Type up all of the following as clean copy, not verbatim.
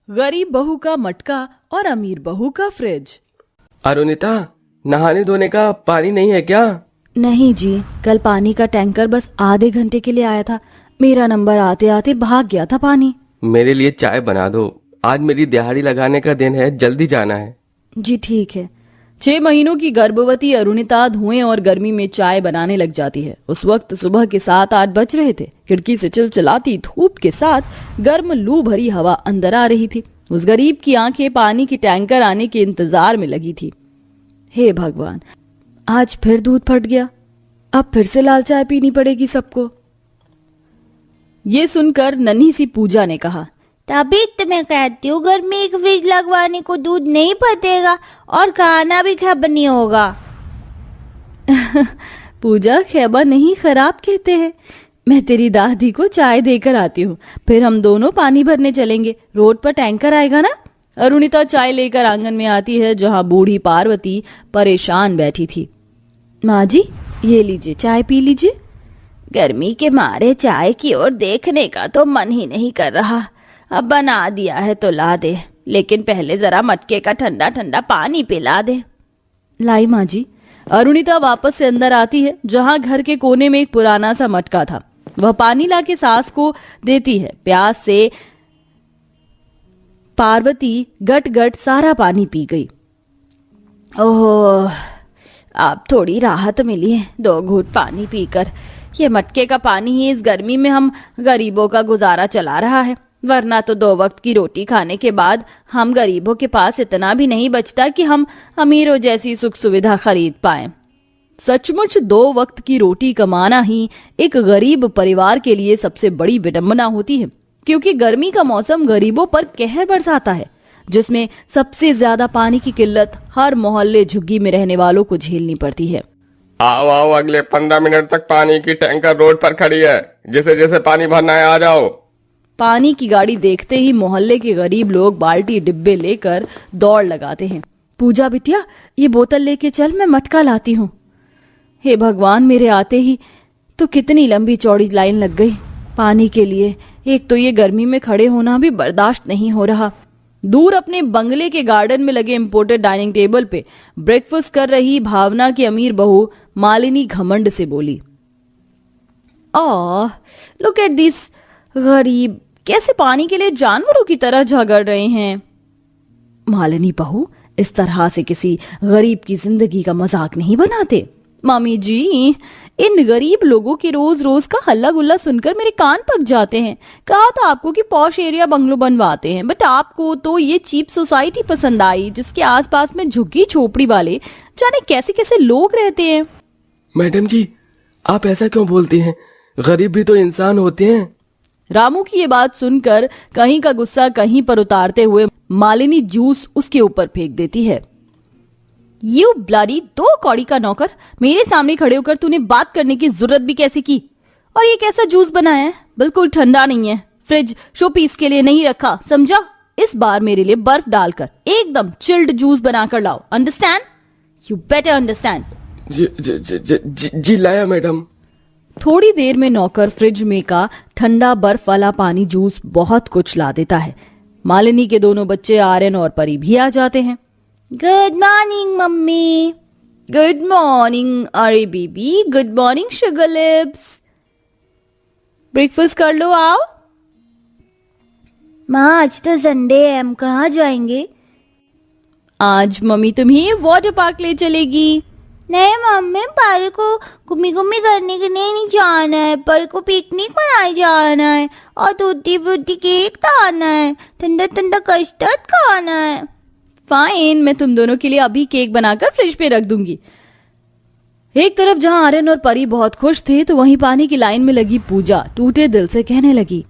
गरीब बहू का मटका और अमीर बहू का फ्रिज। अरुणिता, नहाने धोने का पानी नहीं है क्या? नहीं जी, कल पानी का टैंकर बस आधे घंटे के लिए आया था। मेरा नंबर आते आते भाग गया था पानी। मेरे लिए चाय बना दो, आज मेरी दिहाड़ी लगाने का दिन है, जल्दी जाना है। जी ठीक है। 6 महीनों की गर्भवती अरुणिता धुएं और गर्मी में चाय बनाने लग जाती है। उस वक्त सुबह के 7-8 बज रहे थे। खिड़की से चिलचिलाती धूप के साथ गर्म लू भरी हवा अंदर आ रही थी। उस गरीब की आंखें पानी की टैंकर आने के इंतजार में लगी थी। हे भगवान, आज फिर दूध फट गया। अब फिर से लाल चाय पीनी पड़ेगी सबको। ये सुनकर नन्ही सी पूजा ने कहा, तभी तो मैं कहती हूँ घर में एक फ्रिज लगवाने को दूध नहीं फटेगा और खाना भी खराब नहीं होगा। पूजा, खैबा नहीं खराब कहते हैं। मैं तेरी दादी को चाय देकर आती हूँ, फिर हम दोनों पानी भरने चलेंगे। रोड पर टैंकर आएगा ना। अरुणिता चाय लेकर आंगन में आती है, जहाँ बूढ़ी पार्वती परेशान बैठी थी। माँ जी, ये लीजिए, चाय पी लीजिए। गर्मी के मारे चाय की ओर देखने का तो मन ही नहीं कर रहा। अब बना दिया है तो ला दे, लेकिन पहले जरा मटके का ठंडा ठंडा पानी पिला दे। लाई माँ जी। अरुणिता वापस से अंदर आती है, जहाँ घर के कोने में एक पुराना सा मटका था। वह पानी लाके सास को देती है। प्यास से पार्वती गट गट सारा पानी पी गई। ओह, अब थोड़ी राहत मिली है 2 घूंट पानी पीकर। ये मटके का पानी ही इस गर्मी में हम गरीबों का गुजारा चला रहा है, वरना तो 2 वक्त की रोटी खाने के बाद हम गरीबों के पास इतना भी नहीं बचता कि हम अमीरों जैसी सुख सुविधा खरीद पाएं। सचमुच 2 वक्त की रोटी कमाना ही एक गरीब परिवार के लिए सबसे बड़ी विडंबना होती है, क्योंकि गर्मी का मौसम गरीबों पर कहर बरसाता है, जिसमें सबसे ज्यादा पानी की किल्लत हर मोहल्ले झुग्गी में रहने वालों को झेलनी पड़ती है। आओ आओ, अगले 15 मिनट तक पानी की टैंकर रोड पर खड़ी है, जैसे जैसे पानी भरना है आ जाओ। पानी की गाड़ी देखते ही मोहल्ले के गरीब लोग बाल्टी डिब्बे लेकर दौड़ लगाते हैं। पूजा बिटिया, ये बोतल लेके चल, मैं मटका लाती हूँ। हे भगवान, मेरे आते ही तो कितनी लंबी चौड़ी लाइन लग गई पानी के लिए। एक तो ये गर्मी में खड़े होना भी बर्दाश्त नहीं हो रहा। दूर अपने बंगले के गार्डन में लगे इम्पोर्टेड डाइनिंग टेबल पे ब्रेकफास्ट कर रही भावना की अमीर बहू मालिनी घमंड से बोली, आह, लुक एट दिस गरीब, कैसे पानी के लिए जानवरों की तरह झगड़ रहे हैं। मालिनी बहू, इस तरह से किसी गरीब की जिंदगी का मजाक नहीं बनाते। मामी जी, इन गरीब लोगों के रोज रोज का हल्ला गुल्ला सुनकर मेरे कान पक जाते हैं। कहा था आपको कि पॉश एरिया बंगलो बनवाते हैं, बट आपको तो ये चीप सोसाइटी पसंद आई, जिसके आसपास में झुग्गी झोपड़ी वाले जाने कैसे कैसे लोग रहते हैं। मैडम जी, आप ऐसा क्यों बोलती हैं? गरीब भी तो इंसान होते हैं। रामू की ये बात सुनकर कहीं का गुस्सा कहीं पर उतारते हुए मालिनी जूस उसके ऊपर फेंक देती है। यू ब्लडी 2 कौड़ी का नौकर, मेरे सामने खड़े होकर तूने बात करने की जरूरत भी कैसे की? और ये कैसा जूस बनाया है? बिल्कुल ठंडा नहीं है। फ्रिज शो पीस के लिए नहीं रखा, समझा? इस बार मेरे लिए बर्फ डालकर एकदम चिल्ड जूस बनाकर लाओ। अंडरस्टैंड? You better understand. जी लाया मैडम। थोड़ी देर में नौकर फ्रिज में का ठंडा बर्फ वाला पानी, जूस, बहुत कुछ ला देता है। मालिनी के दोनों बच्चे आर्यन और परी भी आ जाते हैं। Good morning mummy. Good morning अरे baby, good morning sugar lips. Breakfast कर लो, आओ। माँ, आज तो संडे है, हम कहाँ जाएंगे? आज मम्मी तुम्हें वाटर पार्क ले चलेगी। नहीं मम्मी, पर को घूमी घूमी करने के लिए नहीं जाना है, पर को पिकनिक मनाने जाना है और टूटी फ्रूटी केक खाना है, ठंडा ठंडा कस्टर्ड खाना है। फाइन, मैं तुम दोनों के लिए अभी केक बनाकर फ्रिज पे रख दूंगी। एक तरफ जहां आर्यन और परी बहुत खुश थे, तो वहीं पानी की लाइन में लगी पूजा टूटे दिल से कहने लगी,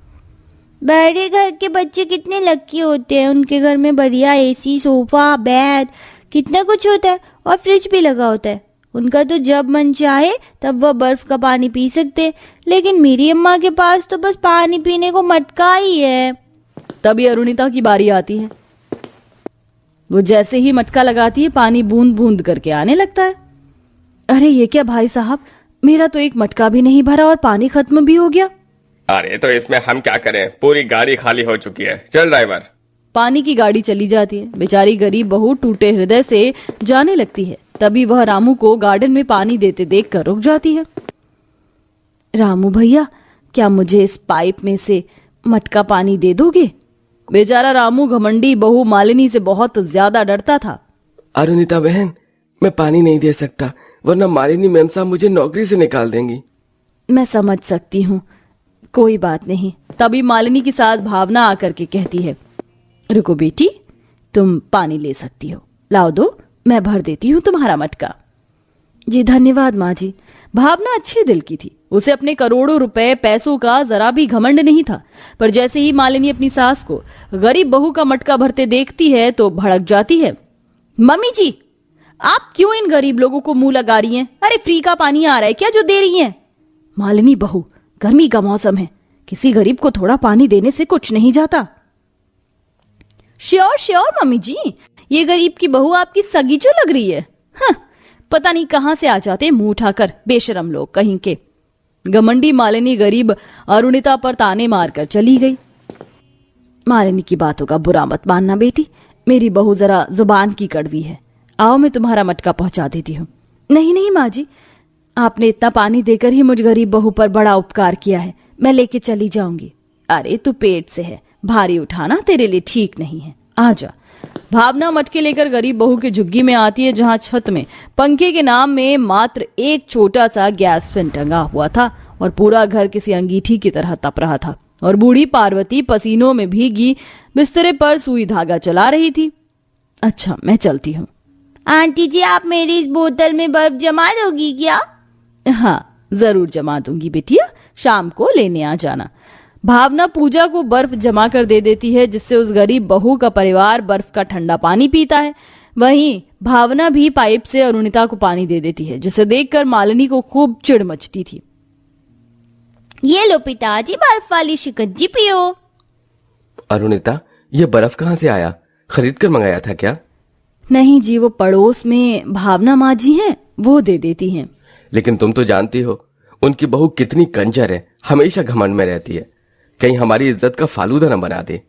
बड़े घर के बच्चे कितने लकी होते हैं। उनके घर में बढ़िया एसी, सोफा, बेड, कितना कुछ होता है और फ्रिज भी लगा होता है। उनका तो जब मन चाहे तब वह बर्फ का पानी पी सकते, लेकिन मेरी अम्मा के पास तो बस पानी पीने को मटका ही है। तभी अरुणिता की बारी आती है। वो जैसे ही मटका लगाती है, पानी बूंद बूंद करके आने लगता है। अरे ये क्या भाई साहब, मेरा तो एक मटका भी नहीं भरा और पानी खत्म भी हो गया। अरे तो इसमें हम क्या करें, पूरी गाड़ी खाली हो चुकी है। चल ड्राइवर। पानी की गाड़ी चली जाती है। बेचारी गरीब बहू टूटे हृदय से जाने लगती है। तभी वह रामू को गार्डन में पानी देते देखकर रुक जाती है। रामू भैया, क्या मुझे इस पाइप में से मटका पानी दे दोगे? बेचारा रामू घमंडी बहू मालिनी से बहुत ज्यादा डरता था। अरुणिता बहन, मैं पानी नहीं दे सकता, वरना मालिनी मैम साहब मुझे नौकरी से निकाल देंगी। मैं समझ सकती हूँ, कोई बात नहीं। तभी मालिनी की सास भावना आकर के कहती है, रुको बेटी, तुम पानी ले सकती हो, लाओ दो, मैं भर देती हूँ तुम्हारा मटका। जी धन्यवाद माँ जी। भावना अच्छे दिल की थी, उसे अपने करोड़ों रुपए पैसों का जरा भी घमंड नहीं था। पर जैसे ही मालिनी अपनी सास को गरीब बहू का मटका भरते देखती है तो भड़क जाती है। मम्मी जी, आप क्यों इन गरीब लोगों को मुंह लगा रही हैं? अरे फ्री का पानी आ रहा है क्या जो दे रही हैं? मालिनी बहू, गर्मी का मौसम है, किसी गरीब को थोड़ा पानी देने से कुछ नहीं जाता। श्योर श्योर मम्मी जी, ये गरीब की बहू आपकी सगी जो लग रही है। हाँ, पता नहीं कहां से आ जाते मुंह उठाकर, बेशरम लोग कहीं के। घमंडी मालिनी गरीब अरुणिता पर ताने मारकर चली गई। मालिनी की बातों का बुरा मत मानना बेटी, मेरी बहू जरा जुबान की कड़वी है। आओ मैं तुम्हारा मटका पहुंचा देती हूँ। नहीं नहीं माँ जी, आपने इतना पानी देकर ही मुझ गरीब बहू पर बड़ा उपकार किया है, मैं लेके चली जाऊंगी। अरे तू पेट से है, भारी उठाना तेरे लिए ठीक नहीं है, आ जा। भावना मटके लेकर गरीब बहू की झुग्गी में आती है, जहां छत में पंखे के नाम में मात्र एक छोटा सा गैस फैन टंगा हुआ था और पूरा घर किसी अंगीठी की तरह तप रहा था। और बूढ़ी पार्वती पसीनों में भीगी बिस्तरे पर सुई धागा चला रही थी। अच्छा, मैं चलती हूँ। आंटी जी, आप मेरी इस बोतल में बर्फ जमा दोगी क्या? हाँ, जरूर जमा दूंगी बेटिया, शाम को लेने आ जाना। भावना पूजा को बर्फ जमा कर दे देती है, जिससे उस गरीब बहू का परिवार बर्फ का ठंडा पानी पीता है। वहीं भावना भी पाइप से अरुणिता को पानी दे देती है, जिसे देखकर मालिनी को खूब चिढ़ मचती थी। ये लो पिताजी, बर्फ वाली शिकंजी पियो। अरुणिता, ये बर्फ कहाँ से आया? खरीद कर मंगाया था क्या? नहीं जी, वो पड़ोस में भावना माँ जी हैं, वो दे देती हैं। लेकिन तुम तो जानती हो उनकी बहू कितनी कंजर है, हमेशा घमंड में रहती है, कहीं हमारी इज्जत का फालूदा न बना दे।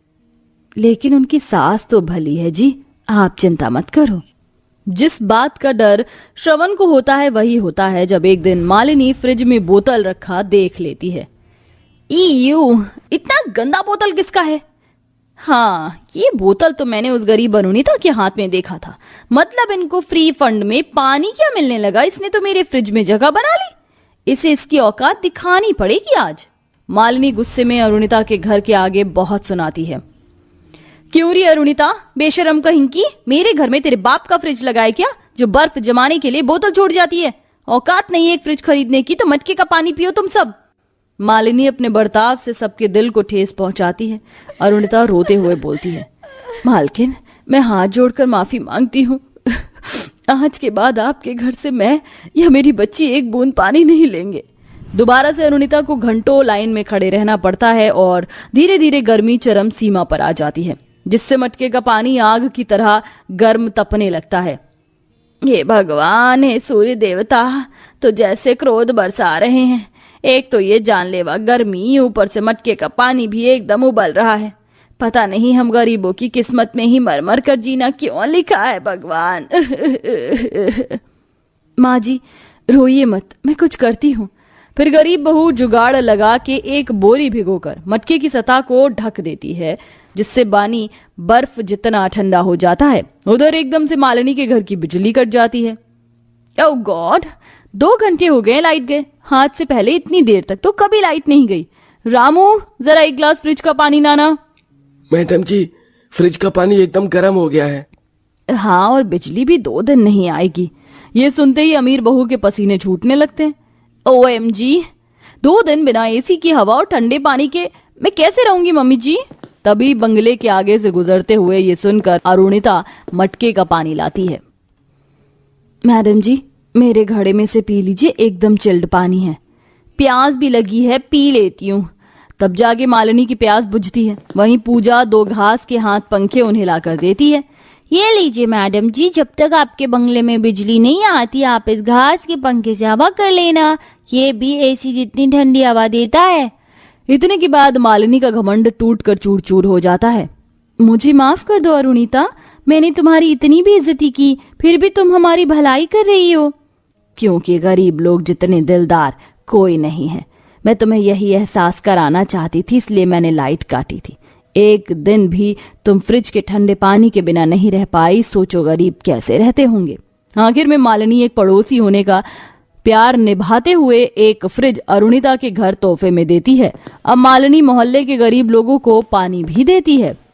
लेकिन उनकी सास तो भली है जी, आप चिंता मत करो। जिस बात का डर श्रवण को होता है वही होता है जब एक दिन मालिनी फ्रिज में बोतल रखा देख लेती है। ईयू, इतना गंदा बोतल किसका है? हाँ, ये बोतल तो मैंने उस गरीब अरुणिता के हाथ में देखा था। मतलब इनको फ्री फंड में पानी क्या मिलने लगा? इसने तो मेरे फ्रिज में जगह बना ली। इसे इसकी औकात दिखानी पड़ेगी आज। मालिनी गुस्से में अरुणिता के घर के आगे बहुत सुनाती है। क्यों री अरुणिता, बेशरम कहीं की, मेरे घर में तेरे बाप का फ्रिज लगाए क्या, जो बर्फ जमाने के लिए बोतल छोड़ जाती है? औकात नहीं है एक फ्रिज खरीदने की तो मटके का पानी पियो तुम सब। मालिनी अपने बर्ताव से सबके दिल को ठेस पहुंचाती है। अरुणिता रोते हुए बोलती है, मालकिन, मैं हाथ जोड़कर माफी मांगती हूँ। आज के बाद आपके घर से मैं या मेरी बच्ची एक बूंद पानी नहीं लेंगे। दोबारा से अरुणिता को घंटों लाइन में खड़े रहना पड़ता है और धीरे धीरे गर्मी चरम सीमा पर आ जाती है, जिससे मटके का पानी आग की तरह गर्म तपने लगता है। हे भगवान, हे सूर्य देवता, तो जैसे क्रोध बरसा रहे हैं। एक तो ये जानलेवा गर्मी, ऊपर से मटके का पानी भी एकदम उबल रहा है। पता नहीं हम गरीबों की किस्मत में ही मर मर कर जीना क्यों लिखा है भगवान। माँ जी, रोइए मत, मैं कुछ करती हूँ। फिर गरीब बहू जुगाड़ लगा के एक बोरी भिगोकर मटके की सतह को ढक देती है, जिससे पानी बर्फ जितना ठंडा हो जाता है। उधर एकदम से मालिनी के घर की बिजली कट जाती है। ओह गॉड, 2 घंटे हो गए लाइट गए। हाथ से पहले इतनी देर तक तो कभी लाइट नहीं गई। रामू, जरा एक गिलास फ्रिज का पानी लाना। मैडम जी, फ्रिज का पानी एकदम गर्म हो गया है। हाँ, और बिजली भी 2 दिन नहीं आएगी। ये सुनते ही अमीर बहू के पसीने छूटने लगते हैं। OMG, 2 दिन बिना एसी की हवा और ठंडे पानी के मैं कैसे रहूंगी मम्मी जी? तभी बंगले के आगे से गुजरते हुए ये सुनकर अरुणिता मटके का पानी लाती है। मैडम जी, मेरे घड़े में से पी लीजिए, एकदम चिल्ड पानी है। प्यास भी लगी है, पी लेती हूँ। तब जाके मालिनी की प्यास बुझती है। वहीं पूजा 2 घास के हाथ पंखे उन्हें लाकर देती है। ये लीजिए मैडम जी, जब तक आपके बंगले में बिजली नहीं आती आप इस घास के पंखे से हवा कर लेना, ये भी एसी जितनी ठंडी हवा देता है। इतने के बाद मालिनी का घमंड टूट कर चूर चूर हो जाता है। मुझे माफ कर दो अरुणिता, मैंने तुम्हारी इतनी भी इज्जती की, फिर भी तुम हमारी भलाई कर रही हो। क्योंकि गरीब लोग जितने दिलदार कोई नहीं है। मैं तुम्हें यही एहसास कराना चाहती थी, इसलिए मैंने लाइट काटी थी। एक दिन भी तुम फ्रिज के ठंडे पानी के बिना नहीं रह पाई, सोचो गरीब कैसे रहते होंगे। आखिर में मालिनी एक पड़ोसी होने का प्यार निभाते हुए एक फ्रिज अरुणिता के घर तोहफे में देती है। अब मालिनी मोहल्ले के गरीब लोगों को पानी भी देती है।